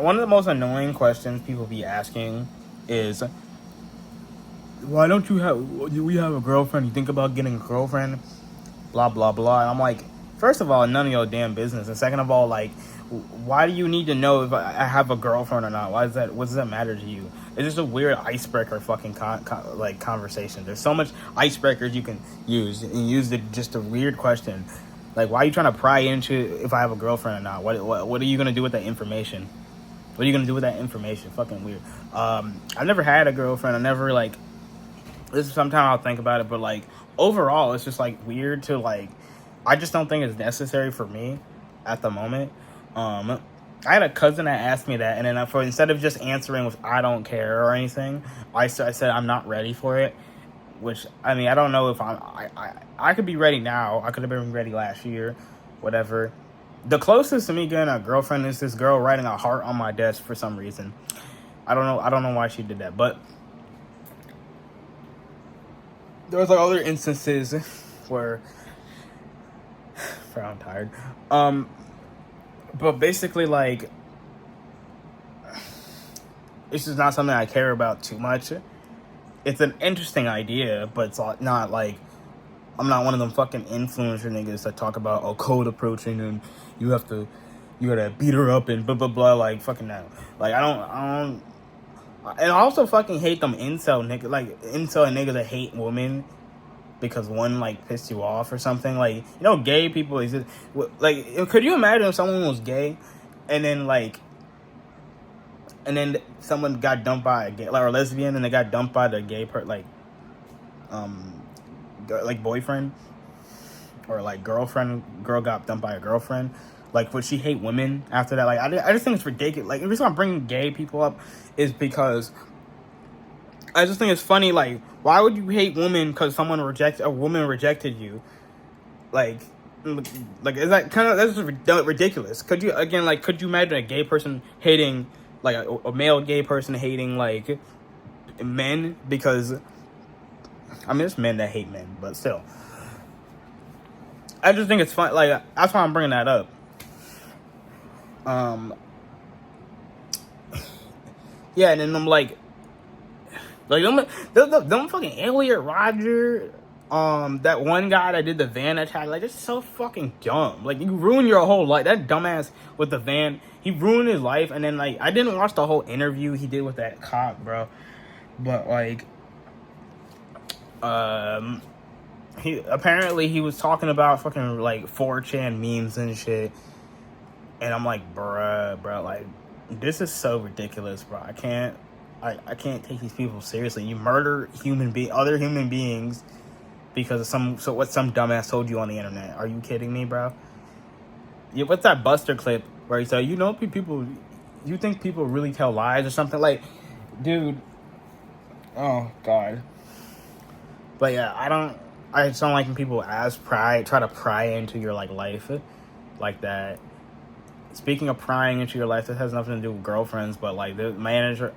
one of the most annoying questions people be asking is, why don't you have, do we have a girlfriend? You think about getting a girlfriend? Blah, blah, blah. And I'm like, first of all, none of your damn business. And second of all, like, why do you need to know if I have a girlfriend or not? Why is that? What does that matter to you? It's just a weird icebreaker fucking conversation. There's so much icebreakers you can use, and use just a weird question. Like, why are you trying to pry into if I have a girlfriend or not? What are you gonna do with that information? What are you gonna do with that information? Fucking weird. I've never had a girlfriend. I never like. This is sometimes I'll think about it, but like overall, it's just like weird to like. I just don't think it's necessary for me at the moment. I had a cousin that asked me that, and then instead of just answering with "I don't care" or anything, I said I'm not ready for it. Which, I mean, I don't know if I could be ready now. I could have been ready last year, whatever. The closest to me getting a girlfriend is this girl writing a heart on my desk for some reason. I don't know why she did that, but there was like other instances where I'm tired. But basically, like, it's just not something I care about too much. It's an interesting idea, but it's not like, I'm not one of them fucking influencer niggas that talk about code approaching and you gotta beat her up and blah blah blah. Like, fucking no. Like, I don't. And I also fucking hate them incel niggas that hate women because one like pissed you off or something. Like, you know, gay people exist. Like, could you imagine if someone was gay and then someone got dumped by a gay, like, or a lesbian, and they got dumped by the gay boyfriend, or like girlfriend, girl got dumped by a girlfriend. Like, would she hate women after that? Like, I just think it's ridiculous. Like, the reason I'm bringing gay people up is because I just think it's funny. Like, why would you hate women because a woman rejected you? Like is that kind of, that's ridiculous? Could you imagine a gay person hating, like, a male gay person hating like men? Because I mean, there's men that hate men, but still, I just think it's fun. Like, that's why I'm bringing that up. Yeah, and then I'm like them fucking Elliot Roger, that one guy that did the van attack. Like, it's so fucking dumb. Like, you ruin your whole life. That dumbass with the van, he ruined his life. And then, like, I didn't watch the whole interview he did with that cop, bro. But like, he was talking about fucking like 4chan memes and shit. And I'm like, bro, like, this is so ridiculous, bro. I can't take these people seriously. You murder other human beings because of what some dumbass told you on the internet. Are you kidding me, bro? Yeah, what's that Buster clip where he said, you think people really tell lies or something? Like, dude, oh god. But yeah, I just don't like when people try to pry into your like life like that. Speaking of prying into your life, this has nothing to do with girlfriends, but like the manager,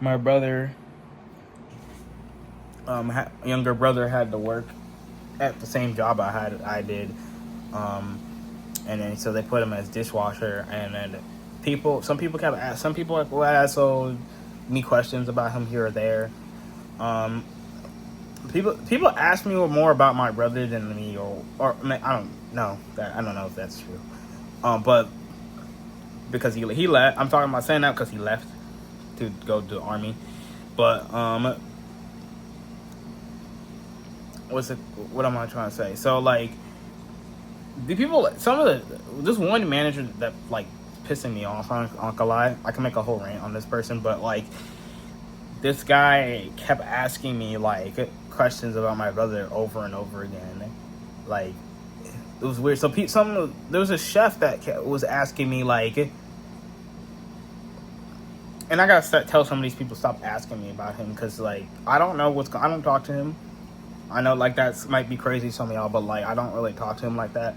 my brother, younger brother had to work at the same job I did, and then so they put him as dishwasher, and then some people asked me questions about him here or there. People ask me more about my brother than me, or I don't know if that's true. But because he left, I'm talking about saying that because he left to go to the army. But what am I trying to say? So like, this one manager that like pissing me off, I'm not gonna lie. I can make a whole rant on this person, but like, this guy kept asking me like questions about my brother over and over again. Like, it was weird. So there was a chef that was asking me like, and I gotta tell some of these people stop asking me about him, because like, I don't talk to him. I know like that might be crazy to some of y'all, but like, I don't really talk to him like that.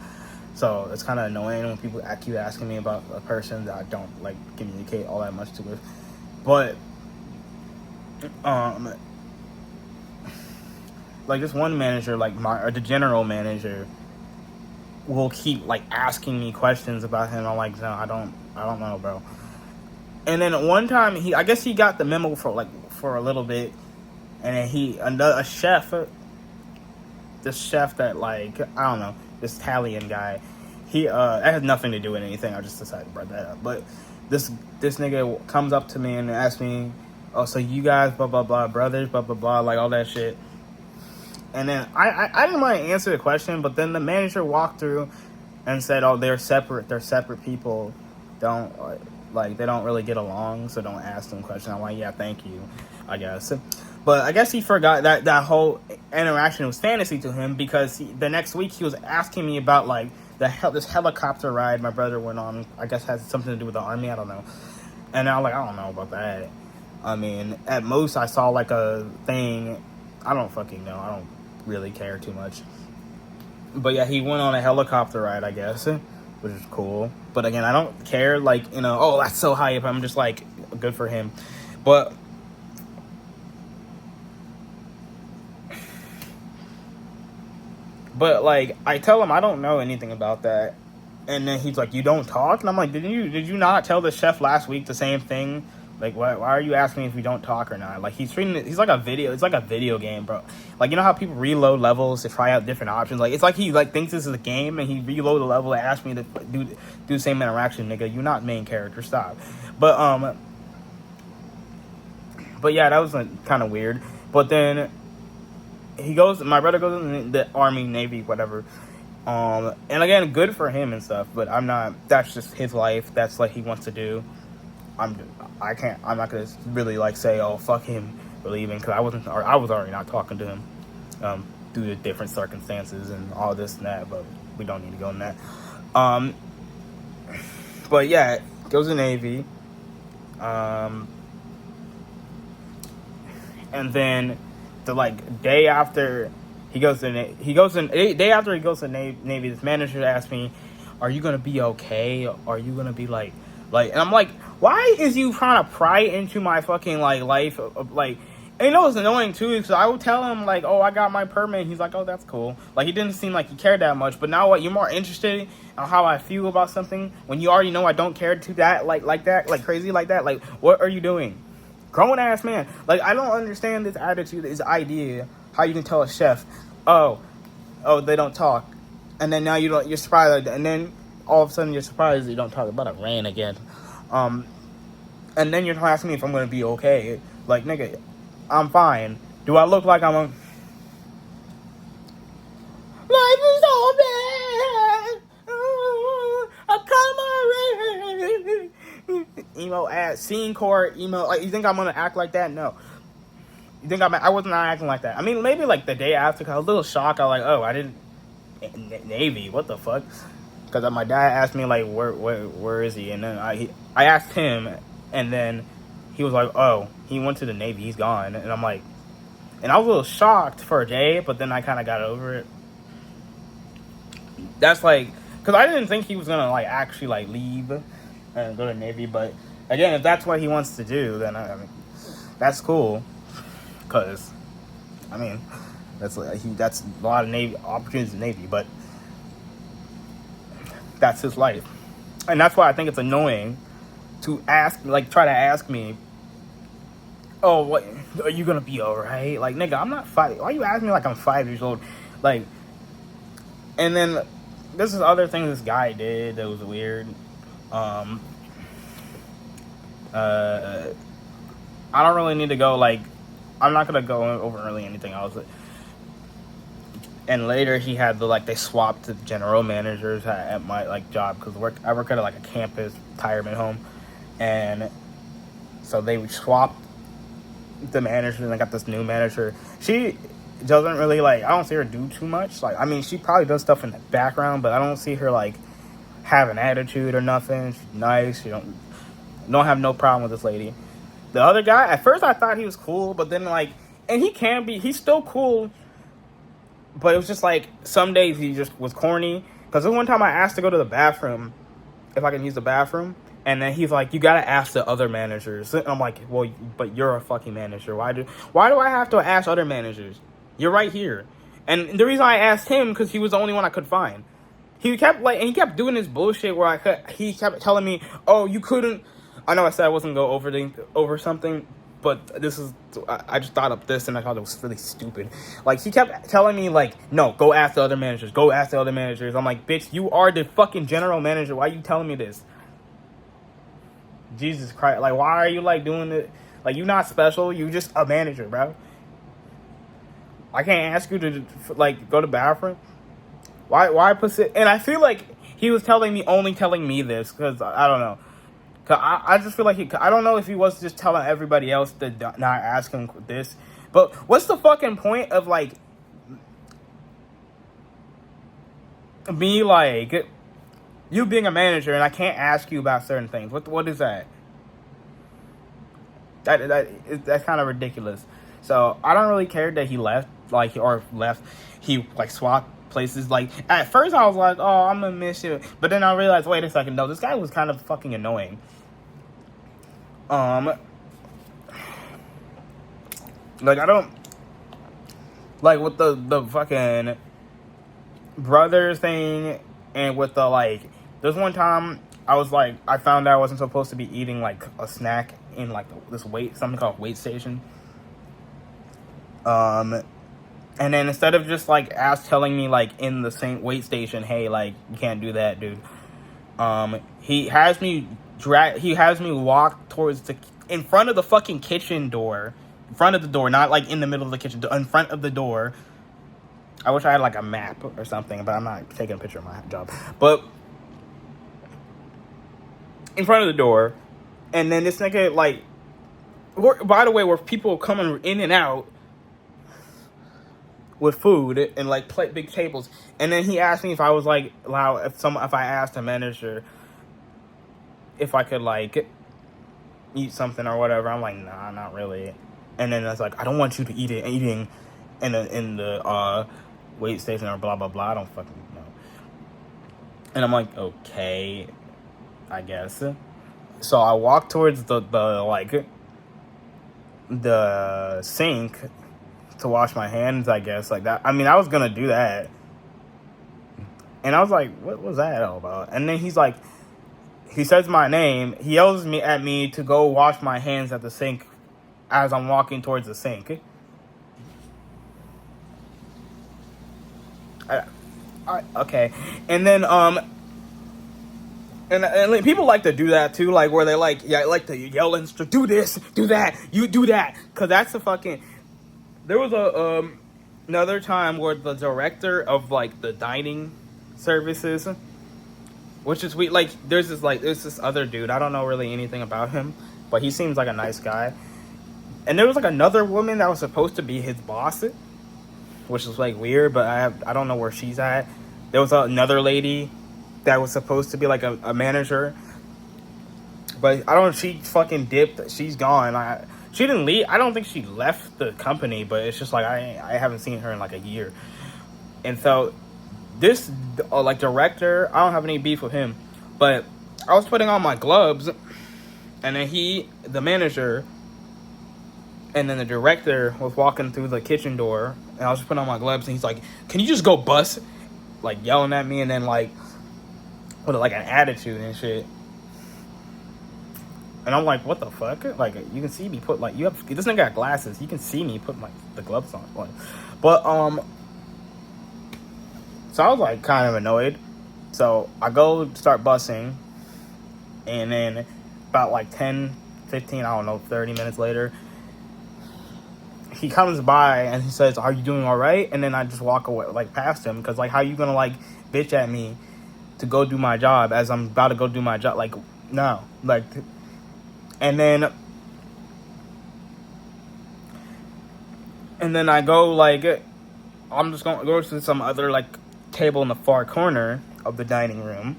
So it's kind of annoying when people keep asking me about a person that I don't like communicate all that much to with. But like, this one manager, like the general manager, will keep like asking me questions about him. I'm like, no, I don't know, bro. And then one time I guess he got the memo for a little bit, and then a chef, this chef that like, I don't know, this Italian guy, that has nothing to do with anything. I just decided to bring that up. But this nigga comes up to me and asks me, oh, so you guys blah blah blah brothers blah blah blah, like all that shit. And then I didn't want to answer the question, but then the manager walked through and said, oh, they're separate people, don't like they don't really get along, so don't ask them questions. I'm like, yeah, thank you, I guess. But I guess he forgot that whole interaction was fantasy to him, because the next week he was asking me about like this helicopter ride my brother went on. I guess has something to do with the army, I don't know. And I was like, I don't know about that. I mean, at most I saw like a thing. I don't fucking know. I don't really care too much. But yeah, he went on a helicopter ride, I guess, which is cool. But again, I don't care, like, oh, that's so hype. I'm just like, good for him. But like, I tell him I don't know anything about that. And then he's like, you don't talk? And I'm like, did you not tell the chef last week the same thing? Like, why are you asking me if we don't talk or not? Like, he's like a video game, bro. Like, you know how people reload levels to try out different options? Like, it's like he, like, thinks this is a game, and he reload the level to ask me to do the same interaction, nigga. You're not main character, stop. But yeah, that was, like, kind of weird. But then my brother goes in the Army, Navy, whatever. And again, good for him and stuff, but that's just his life. That's what he wants to do. I'm not gonna really like say, oh, fuck him for leaving, because I was already not talking to him due to different circumstances and all this and that, but we don't need to go in that. But yeah, goes to Navy, and then the like day after he goes to Navy, this manager asked me, "Are you gonna be okay? Are you gonna be like?" And I'm like, why is you trying to pry into my fucking, like, life? Like, and it's annoying, too, because I would tell him, like, oh, I got my permit. He's like, oh, that's cool. Like, he didn't seem like he cared that much. But now what? You're more interested in how I feel about something when you already know I don't care to that, like that, like, crazy like that? Like, what are you doing? Grown-ass man. Like, I don't understand this attitude, this idea, how you can tell a chef, oh, they don't talk. And then now you're surprised, and then all of a sudden you're surprised you don't talk about a rant again. And then you're asking me if I'm going to be okay. Like, nigga, I'm fine. Do I look like I'm a... Life is so bad. I come already. Emo ass, scene court, emo. Like, you think I'm going to act like that? No. You think I was not acting like that. I mean, maybe like the day after, cause I was a little shocked. I was like, oh, I didn't... Navy, what the fuck? Because my dad asked me, like, where is he? And then I asked him, and then he was like, oh, he went to the Navy, he's gone. And I'm like, and I was a little shocked for a day, but then I kind of got over it. That's like, because I didn't think he was going to, like, actually, like, leave and go to the Navy. But, again, if that's what he wants to do, then, I mean, that's cool. Because, I mean, that's a lot of Navy opportunities in the Navy, but that's his life. And that's why I think it's annoying to try to ask me, oh, what, are you gonna be alright? Like, nigga, I'm not 5. Why are you asking me like I'm 5 years old? Like, and then this is other thing this guy did that was weird. I don't really need to go, like, I'm not gonna go over really anything else. And later he had they swapped the general managers at my, like, job, because I work at, like, a campus retirement home. And so they swapped the manager, and I got this new manager. She doesn't really, like, I don't see her do too much. Like, I mean, she probably does stuff in the background, but I don't see her, like, have an attitude or nothing. She's nice. She don't have no problem with this lady. The other guy, at first I thought he was cool, but then, like, and he's still cool. But it was just like, some days he just was corny. Because one time I asked to go to the bathroom, if I can use the bathroom. And then he's like, you gotta ask the other managers. And I'm like, well, but you're a fucking manager. Why do I have to ask other managers? You're right here. And the reason I asked him, because he was the only one I could find. he kept doing this bullshit where he kept telling me, "Oh, you couldn't." I know I said I wasn't going over something, but I just thought of this and I thought it was really stupid. Like, he kept telling me, like, "No, go ask the other managers. Go ask the other managers." I'm like, "Bitch, you are the fucking general manager. Why are you telling me this?" Jesus Christ! Like, why are you like doing it? Like, you not special. You just a manager, bro. I can't ask you to like go to the bathroom. Why put it? And I feel like he was only telling me this because I don't know. Cause I just feel like I don't know if he was just telling everybody else to not ask him this. But what's the fucking point of like me like you being a manager and I can't ask you about certain things? What is that? That's kind of ridiculous. So I don't really care that he left, he like swapped places. Like, at first I was like, "Oh, I'm gonna miss you," but then I realized, wait a second, no, this guy was kind of fucking annoying. Like, I don't like with the fucking brother thing, and with the like. There's one time I found out I wasn't supposed to be eating like a snack in like this something called weight station. And then instead of just like telling me like in the same weight station, "Hey, like, you can't do that, dude." He has me walk towards in front of the fucking kitchen door, in front of the door, not like in the middle of the kitchen, in front of the door. I wish I had like a map or something, but I'm not taking a picture of my job. But in front of the door, and then this nigga like, by the way, where people coming in and out with food and like big tables, and then he asked me if I was like allowed if I asked a manager if I could like eat something or whatever. I'm like, nah, not really. And then it's like, I don't want you to eating in the weight station or blah blah blah. I don't fucking know. And I'm like, okay, I guess. So I walk towards the sink to wash my hands, I guess, like that. I mean, I was gonna do that, and I was like, what was that all about? And then he says my name. He yells at me to go wash my hands at the sink as I'm walking towards the sink. Okay, and then and people like to do that too, like where they like to yell and do this, do that, you do that, cause that's a fucking. There was another time where the director of like the dining services, which is like there's this other dude, I don't know really anything about him, but he seems like a nice guy. And there was like another woman that was supposed to be his boss, which is like weird, but I don't know where she's at. There was another lady that was supposed to be like a manager, but I don't know, she fucking dipped. She's gone. She didn't leave. I don't think she left the company, but it's just like I haven't seen her in like a year. And so this like director, I don't have any beef with him, but I was putting on my gloves, and then the manager, and then the director was walking through the kitchen door, and I was just putting on my gloves, and he's like, "Can you just go bust?" Like yelling at me, and then like with like an attitude and shit. And I'm like, what the fuck? Like, you can see me put like this nigga got glasses. You can see me put the gloves on. Like, but so I was like kind of annoyed. So I go start busing, and then about like 10, 15, I don't know, 30 minutes later, he comes by and he says, "Are you doing all right?" And then I just walk away, like past him, because like, how you gonna like bitch at me to go do my job as I'm about to go do my job? Like, no, like. And then I go like, I'm just gonna go to some other like table in the far corner of the dining room.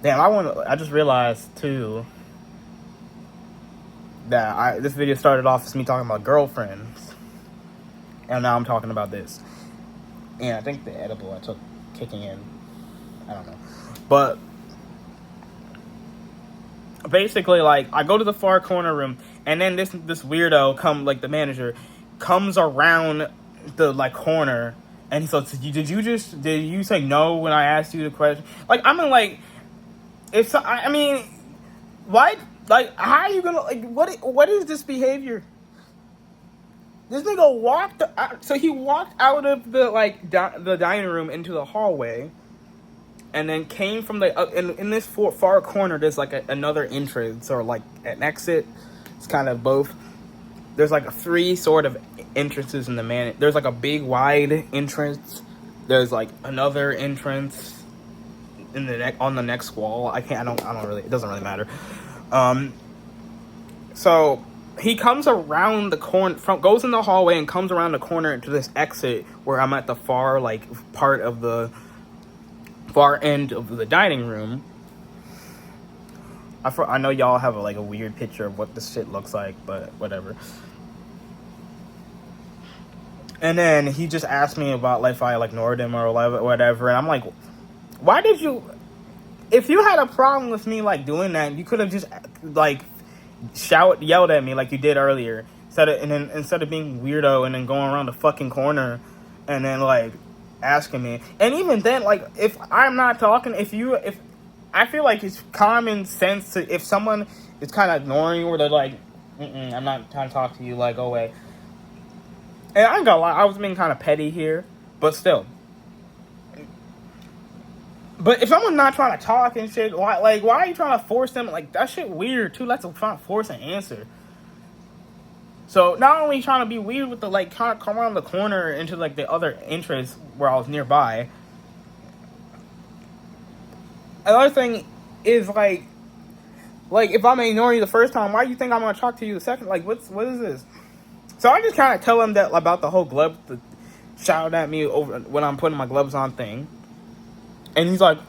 Damn, I just realized too that this video started off as me talking about girlfriends, and now I'm talking about this. And I think the edible I took kicking in. I don't know, but. Basically, like, I go to the far corner room, and then this weirdo the manager, comes around the like corner And so did you say no when I asked you the question? Like, I mean, like, if I mean, why? Like, how are you gonna like? What is this behavior? This nigga walked. So he walked out of the the dining room into the hallway, and then came from the in this far corner. There's like another entrance or like an exit. It's kind of both. There's like three sort of entrances in the man. There's like a big wide entrance. There's like another entrance in the on the next wall. I don't really. It doesn't really matter. So he comes around the corner, goes in the hallway and comes around the corner into this exit where I'm at the far part of the far end of the dining room. I know y'all have a weird picture of what this shit looks like, but whatever. And then he just asked me about if I ignored him or whatever, and I'm like, why did you? If you had a problem with me doing that, you could have just yelled at me like you did earlier, instead of being weirdo and then going around the fucking corner, and then asking me. And even then, if I'm not talking, if I feel like it's common sense to, if someone is kind of ignoring you or they're like, I'm not trying to talk to you, go away. And I ain't gonna lie, I was being kind of petty here, but still. But if someone's not trying to talk and shit, why are you trying to force them? That shit weird too. That's trying to force an answer. So not only trying to be weird with the trying to come around the corner into the other entrance where I was nearby. Another thing is if I'm ignoring you the first time, why do you think I'm gonna talk to you the second? What is this? So I just kind of tell him that about the whole glove, shout at me over when I'm putting my gloves on thing. And he's like,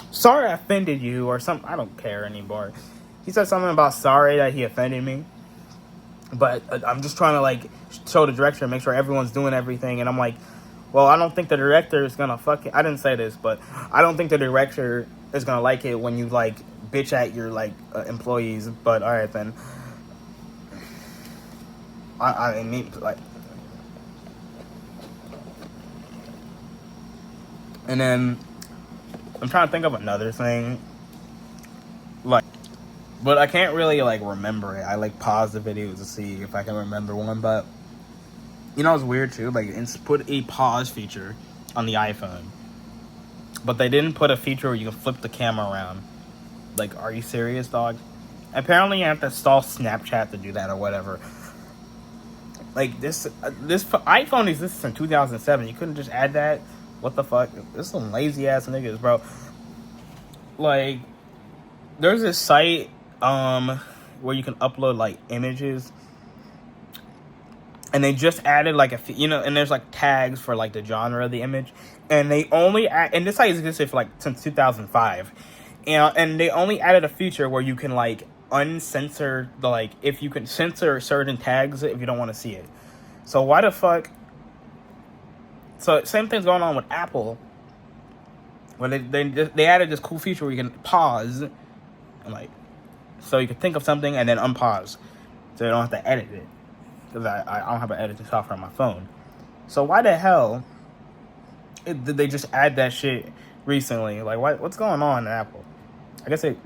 sorry I offended you or something. I don't care anymore. He said something about sorry that he offended me. But I'm just trying to show the director and make sure everyone's doing everything. And I'm like, well, I don't think the director is going to I didn't say this, but I don't think the director is going to like it when you bitch at your employees. But all right then. I mean, and then I'm trying to think of another thing, but I can't really remember it. I pause the video to see if I can remember one. But you know, it's weird too. It's put a pause feature on the iPhone, but they didn't put a feature where you can flip the camera around. Are you serious, dog? Apparently, you have to install Snapchat to do that or whatever. This iPhone exists in 2007. You couldn't just add that? What the fuck? This is some lazy ass niggas, bro. There's this site where you can upload images, and they just added and there's tags for the genre of the image, and they only and this site existed for since 2005, and they only added a feature where you can uncensor if you can censor certain tags if you don't want to see it. So why the fuck? So same thing's going on with Apple, where they added this cool feature where you can pause and so you can think of something and then unpause, so you don't have to edit it, because I don't have an editing software on my phone. So why the hell did they just add that shit recently? What's going on in Apple? I guess they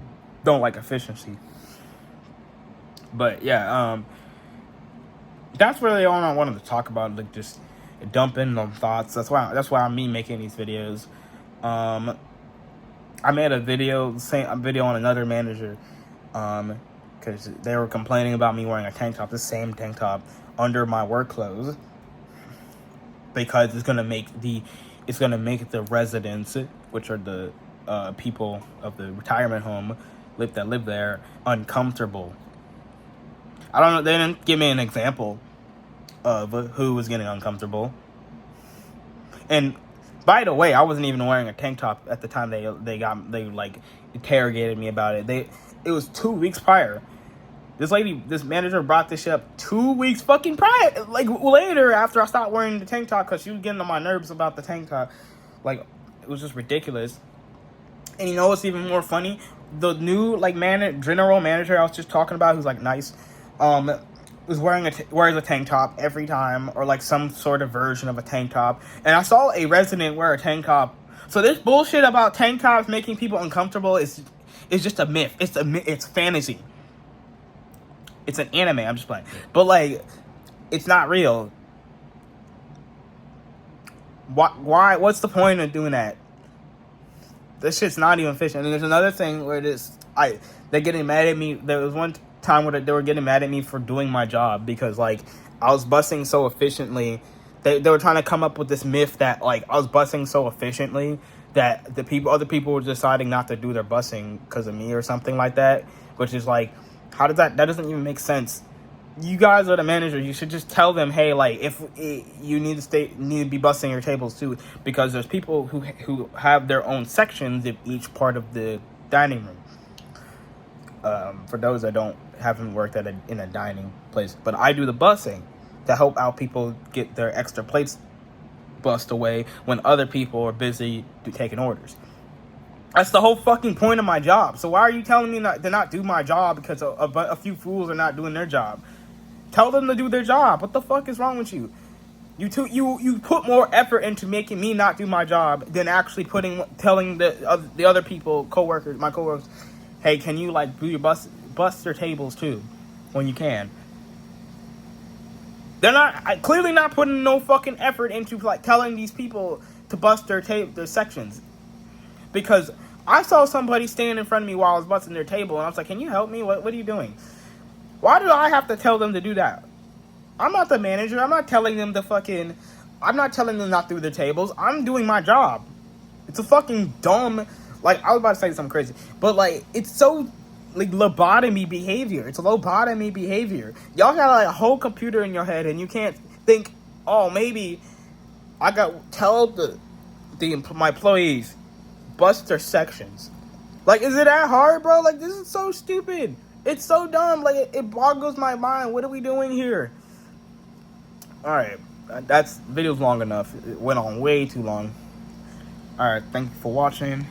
don't like efficiency. But yeah, that's really all I wanted to talk about. Just dumping on thoughts. That's why I'm making these videos. I made a video on another manager, because they were complaining about me wearing a tank top, the same tank top under my work clothes, because it's gonna make the residents, which are the people of the retirement home that live there, uncomfortable. I don't know. They didn't give me an example of who was getting uncomfortable. And by the way, I wasn't even wearing a tank top at the time they interrogated me about it. It was 2 weeks prior. This manager brought this shit up 2 weeks fucking prior, later, after I stopped wearing the tank top, because she was getting on my nerves about the tank top. It was just ridiculous. And you know what's even more funny? The new general manager I was just talking about, who's nice. wears a tank top every time, or like some sort of version of a tank top. And I saw a resident wear a tank top. So this bullshit about tank tops making people uncomfortable is just a myth. It's fantasy. It's an anime. I'm just playing, but like, it's not real. Why? What's the point of doing that? This shit's not even efficient. And there's another thing where they're getting mad at me. There was one time where they were getting mad at me for doing my job because like I was busing so efficiently. They were trying to come up with this myth that like I was busing so efficiently that other people were deciding not to do their busing because of me or something like that. Which is like, how does that doesn't even make sense. You guys are the manager. You should just tell them, hey, like, if you need to be busting your tables too, because there's people who have their own sections in each part of the dining room. For those that haven't worked in a dining place, but I do the busing to help out people get their extra plates bussed away when other people are busy taking orders. That's the whole fucking point of my job. So why are you telling me to not do my job because a few fools are not doing their job? Tell them to do their job. What the fuck is wrong with you? You put more effort into making me not do my job than actually telling the other people, my coworkers, hey, can you like do your bust their tables too, when you can. They're clearly not putting no fucking effort into like telling these people to bust their sections, because I saw somebody stand in front of me while I was busting their table, and I was like, can you help me? What are you doing? Why do I have to tell them to do that? I'm not the manager. I'm not telling them not to do their tables. I'm doing my job. It's a fucking dumb, like, I was about to say something crazy, but like, it's so like lobotomy behavior. It's lobotomy behavior. Y'all got like a whole computer in your head and you can't think, oh, maybe I got tell my employees bust their sections. Like, is it that hard, bro? Like, this is so stupid. It's so dumb. Like, it boggles my mind. What are we doing here? Alright, video's long enough. It went on way too long. Alright, thank you for watching.